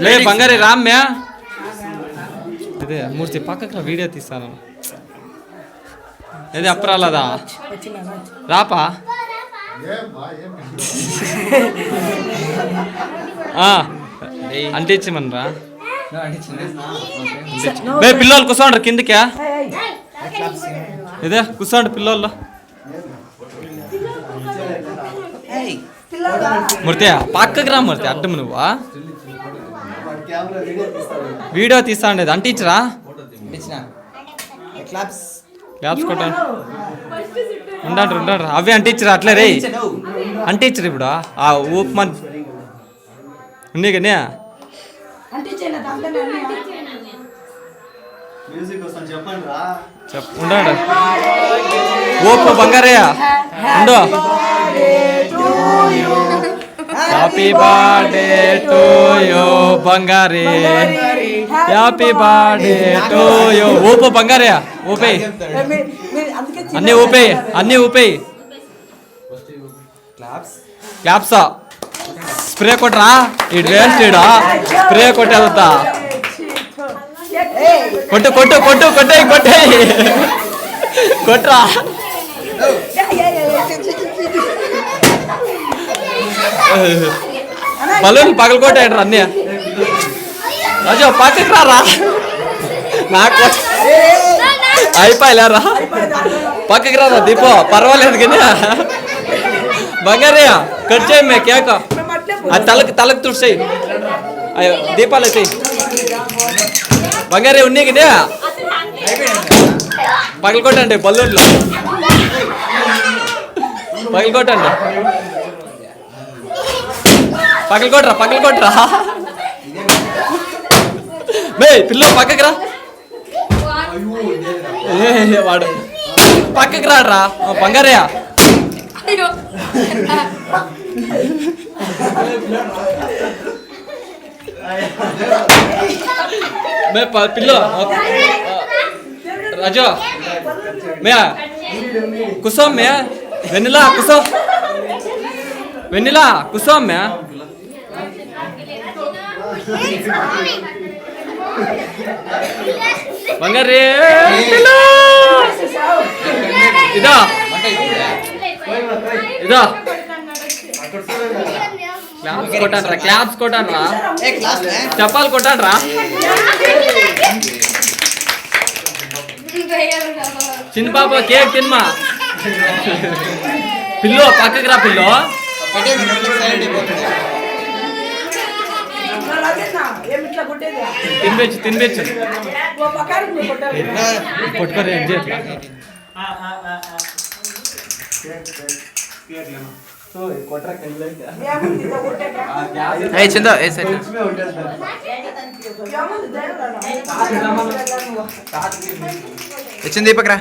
లే బంగారి రామ్యా ఇదే మూర్తి పక్కకు వీడియో తీస్తాను. ఏది అప్పరాలదా రాపా అంటించమనరా పిల్లలు కూర్చోండ్రు కిందికా ఇదే కూర్చోండి పిల్లలు. మూర్తి పక్కకి రా మూర్తి అడ్డం నువ్వా వీడియో తీస్తా ఉండేది అంటించరా క్లాప్స్ కొట్టండి ఉండండి అవి అంటించరా అట్లే రే అంటించరు ఇప్పుడు ఆ ఊపమన్ ఉంది కానీ ఉండండి ఓపు బంగారయ్య ఉండు. హ్యాపీ బర్త్డే టు యూ బంగారి హ్యాపీ బర్త్డే టు యూ ఊపు బంగారయ్య ఊపేయి అన్నీ ఊపేయి క్లాప్సా స్ప్రే కొట్టరా ఇటు వేస్టా స్ప్రే కొట్టేదా కొట్టు కొట్టు కొట్టు కొట్టే కొట్టేయి కొట్టరా బలూన్ పగలు కొట్టాడు అన్నీ రాజు పక్కకి రారా నాకు అయిపోయలేరా పక్కకి రారా దీపో పర్వాలేదు కానీ బంగారయ్య కట్ చేయి మే కేక ఆ తలకు తుడిసేయి అయ్యో దీపాలు వేసేయి బంగారయ్య ఉన్నాయి కదా పగలు కొట్టండి బల్లూన్లో పగలు కొట్టండి పగలు కొట్టరా మే పిల్ల పక్కకి రా వాడు పక్కకి రాడరా బంగారయ్య మే పిల్ల రాజు మే కుసోం మే వెన్నెలా కుసోం మే బంగారే ఇదా క్లాప్స్ కొట్టానరా చెప్పాలి కొట్టానరా చిన్న పాప కేక్ తిన్మా పిల్లో పక్కకి రా పిల్లో తినిపించు కొట్టుకోరు ఏం చేయట్లా వచ్చింది దీపక్రా